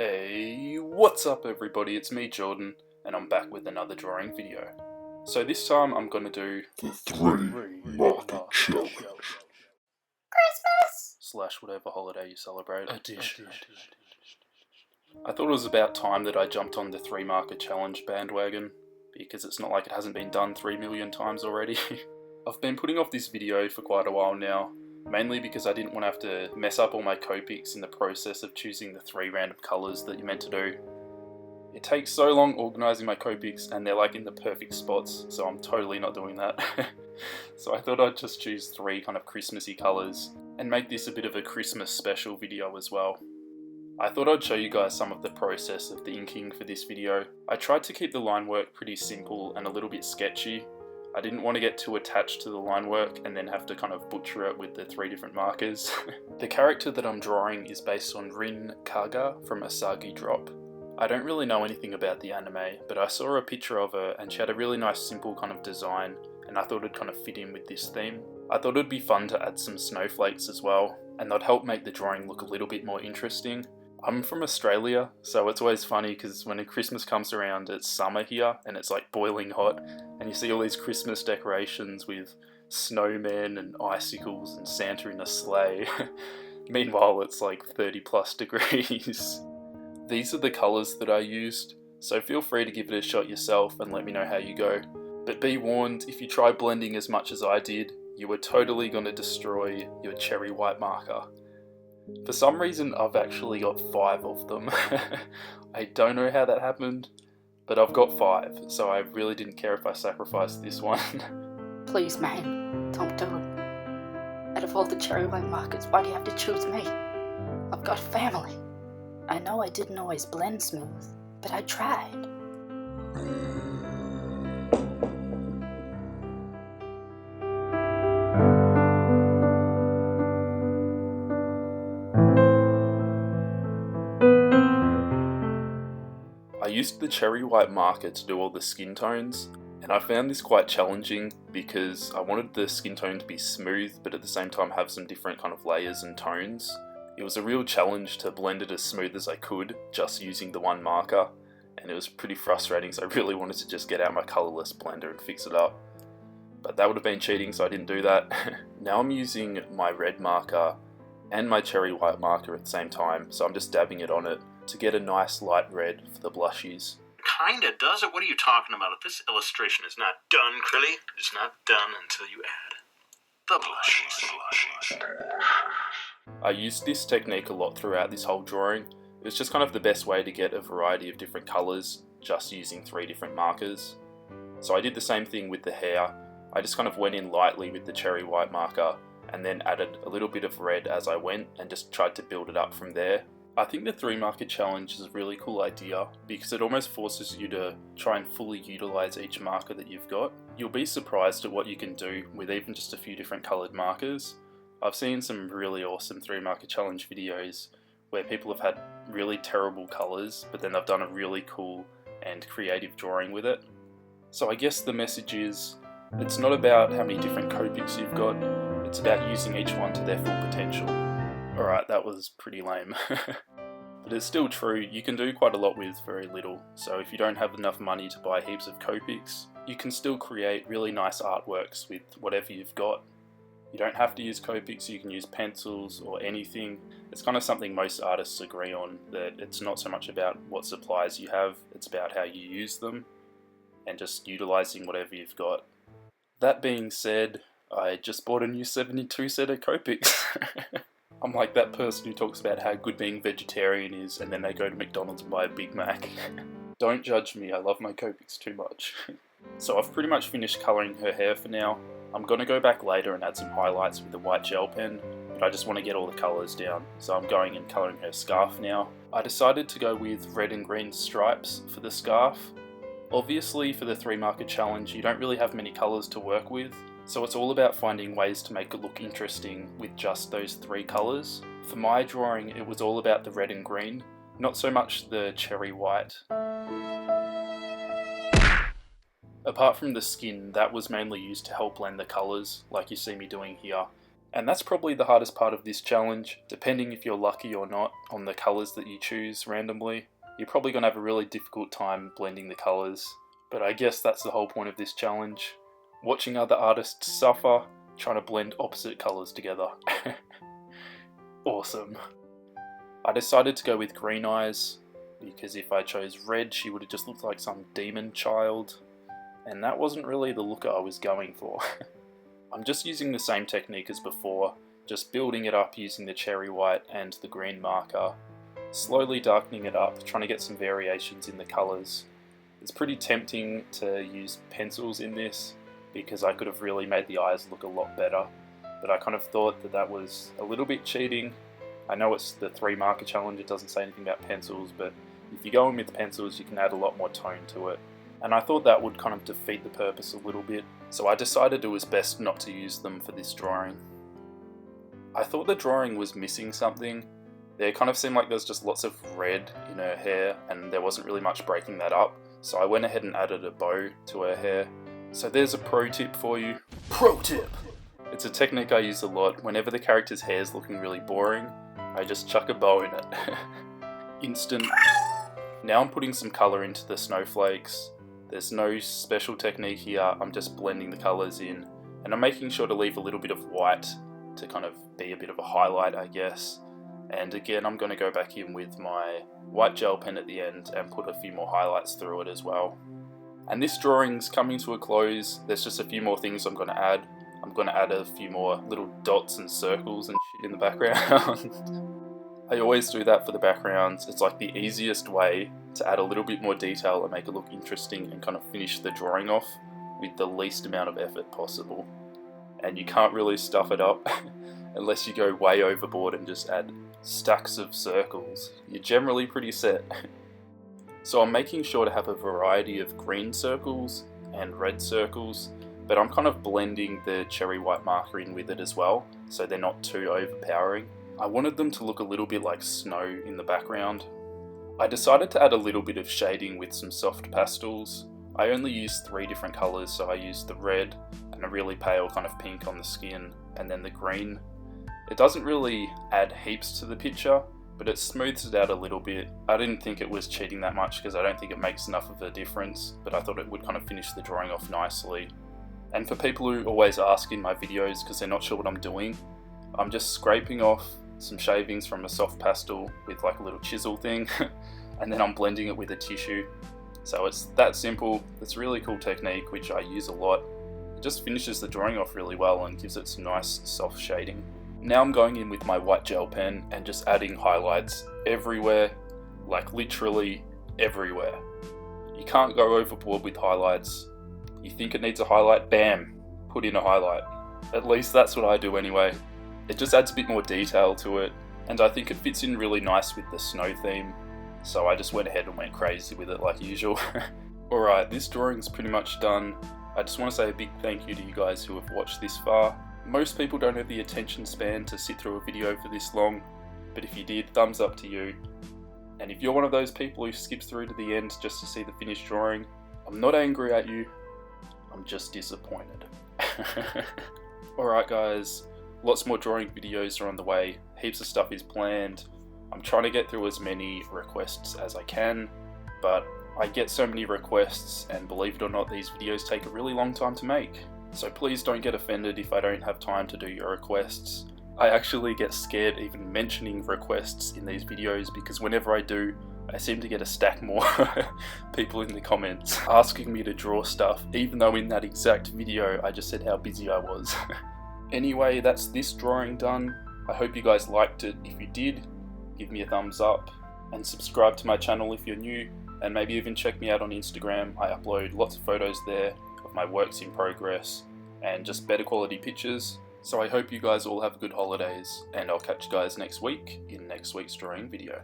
Hey, what's up everybody, it's me Jordan, and I'm back with another drawing video. So this time I'm going to do the 3 market challenge. Christmas! / whatever holiday you celebrate. Edition. I thought it was about time that I jumped on the 3 market challenge bandwagon, because it's not like it hasn't been done 3 million times already. I've been putting off this video for quite a while now, mainly because I didn't want to have to mess up all my Copics in the process of choosing the 3 random colours that you're meant to do. It takes so long organising my Copics and they're like in the perfect spots, so I'm totally not doing that. So I thought I'd just choose 3 kind of Christmassy colours and make this a bit of a Christmas special video as well. I thought I'd show you guys some of the process of the inking for this video. I tried to keep the line work pretty simple and a little bit sketchy. I didn't want to get too attached to the line work and then have to kind of butcher it with the 3 different markers. The character that I'm drawing is based on Rin Kaga from Asagi Drop. I don't really know anything about the anime, but I saw a picture of her and she had a really nice simple kind of design, and I thought it'd kind of fit in with this theme. I thought it'd be fun to add some snowflakes as well, and they'd help make the drawing look a little bit more interesting. I'm from Australia, so it's always funny because when Christmas comes around, it's summer here and it's like boiling hot, and you see all these Christmas decorations with snowmen and icicles and Santa in a sleigh. Meanwhile, it's like 30+ degrees. These are the colours that I used, so feel free to give it a shot yourself and let me know how you go. But be warned, if you try blending as much as I did, you are totally going to destroy your cherry white marker. For some reason, I've actually got 5 of them. I don't know how that happened, but I've got 5, so I really didn't care if I sacrificed this one. Please, man, don't do it. Out of all the cherry white markers, why do you have to choose me? I've got a family. I know I didn't always blend smooth, but I tried. I used the cherry white marker to do all the skin tones, and I found this quite challenging because I wanted the skin tone to be smooth but at the same time have some different kind of layers and tones. It was a real challenge to blend it as smooth as I could just using the 1 marker, and it was pretty frustrating, so I really wanted to just get out my colourless blender and fix it up. But that would have been cheating, so I didn't do that. Now I'm using my red marker and my cherry white marker at the same time, so I'm just dabbing it on it to get a nice light red for the blushies. Kinda does it? What are you talking about? This illustration is not done, Krilly. It's not done until you add the blushies. I used this technique a lot throughout this whole drawing. It was just kind of the best way to get a variety of different colours, just using 3 different markers. So I did the same thing with the hair. I just kind of went in lightly with the cherry white marker and then added a little bit of red as I went and just tried to build it up from there. I think the 3 marker challenge is a really cool idea because it almost forces you to try and fully utilise each marker that you've got. You'll be surprised at what you can do with even just a few different coloured markers. I've seen some really awesome 3 marker challenge videos where people have had really terrible colours, but then they've done a really cool and creative drawing with it. So I guess the message is, it's not about how many different Copics you've got, it's about using each one to their full potential. Alright, that was pretty lame. But it's still true, you can do quite a lot with very little, so if you don't have enough money to buy heaps of Copics, you can still create really nice artworks with whatever you've got. You don't have to use Copics, you can use pencils or anything. It's kind of something most artists agree on, that it's not so much about what supplies you have, it's about how you use them, and just utilising whatever you've got. That being said, I just bought a new 72 set of Copics. I'm like that person who talks about how good being vegetarian is and then they go to McDonald's and buy a Big Mac. Don't judge me, I love my Copics too much. So I've pretty much finished colouring her hair for now. I'm going to go back later and add some highlights with a white gel pen, but I just want to get all the colours down, so I'm going and colouring her scarf now. I decided to go with red and green stripes for the scarf. Obviously for the 3 marker challenge you don't really have many colours to work with, so it's all about finding ways to make it look interesting with just those 3 colours. For my drawing it was all about the red and green, not so much the cherry white. Apart from the skin, that was mainly used to help blend the colours, like you see me doing here. And that's probably the hardest part of this challenge, depending if you're lucky or not on the colours that you choose randomly. You're probably going to have a really difficult time blending the colours, but I guess that's the whole point of this challenge. Watching other artists suffer, trying to blend opposite colours together. Awesome. I decided to go with Green Eyes, because if I chose red she would have just looked like some demon child, and that wasn't really the look I was going for. I'm just using the same technique as before, just building it up using the cherry white and the green marker, slowly darkening it up, trying to get some variations in the colours. It's pretty tempting to use pencils in this, because I could have really made the eyes look a lot better, but I kind of thought that that was a little bit cheating. I know it's the 3 marker challenge, it doesn't say anything about pencils, but if you go in with pencils you can add a lot more tone to it. And I thought that would kind of defeat the purpose a little bit, so I decided it was best not to use them for this drawing. I thought the drawing was missing something. There kind of seemed like there's just lots of red in her hair and there wasn't really much breaking that up, so I went ahead and added a bow to her hair. So there's a pro tip for you. Pro tip! It's a technique I use a lot. Whenever the character's hair is looking really boring, I just chuck a bow in it. Instant. Now I'm putting some colour into the snowflakes. There's no special technique here, I'm just blending the colours in, and I'm making sure to leave a little bit of white to kind of be a bit of a highlight, I guess. And again, I'm going to go back in with my white gel pen at the end and put a few more highlights through it as well. And this drawing's coming to a close. There's just a few more things I'm going to add. I'm going to add a few more little dots and circles and shit in the background. I always do that for the backgrounds. It's like the easiest way to add a little bit more detail and make it look interesting and kind of finish the drawing off with the least amount of effort possible. And you can't really stuff it up unless you go way overboard and just add stacks of circles. You're generally pretty set. So I'm making sure to have a variety of green circles and red circles, but I'm kind of blending the cherry white marker in with it as well, so they're not too overpowering. I wanted them to look a little bit like snow in the background. I decided to add a little bit of shading with some soft pastels. I only used 3 different colours, so I used the red and a really pale kind of pink on the skin, and then the green. It doesn't really add heaps to the picture, but it smooths it out a little bit. I didn't think it was cheating that much because I don't think it makes enough of a difference, but I thought it would kind of finish the drawing off nicely. And for people who always ask in my videos because they're not sure what I'm doing, I'm just scraping off some shavings from a soft pastel with like a little chisel thing, and then I'm blending it with a tissue. So it's that simple. It's a really cool technique which I use a lot. It just finishes the drawing off really well and gives it some nice soft shading. Now I'm going in with my white gel pen and just adding highlights everywhere, like literally everywhere. You can't go overboard with highlights. You think it needs a highlight, bam, put in a highlight. At least that's what I do anyway. It just adds a bit more detail to it, and I think it fits in really nice with the snow theme, so I just went ahead and went crazy with it like usual. Alright, this drawing's pretty much done. I just want to say a big thank you to you guys who have watched this far. Most people don't have the attention span to sit through a video for this long, but if you did, thumbs up to you. And if you're one of those people who skips through to the end just to see the finished drawing, I'm not angry at you, I'm just disappointed. Alright guys, lots more drawing videos are on the way, heaps of stuff is planned. I'm trying to get through as many requests as I can, but I get so many requests, and believe it or not, these videos take a really long time to make. So please don't get offended if I don't have time to do your requests. I actually get scared even mentioning requests in these videos because whenever I do, I seem to get a stack more people in the comments asking me to draw stuff, even though in that exact video I just said how busy I was. Anyway, that's this drawing done. I hope you guys liked it. If you did, give me a thumbs up and subscribe to my channel if you're new, and maybe even check me out on Instagram. I upload lots of photos there of my works in progress and just better quality pictures. So I hope you guys all have good holidays, and I'll catch you guys next week in next week's drawing video.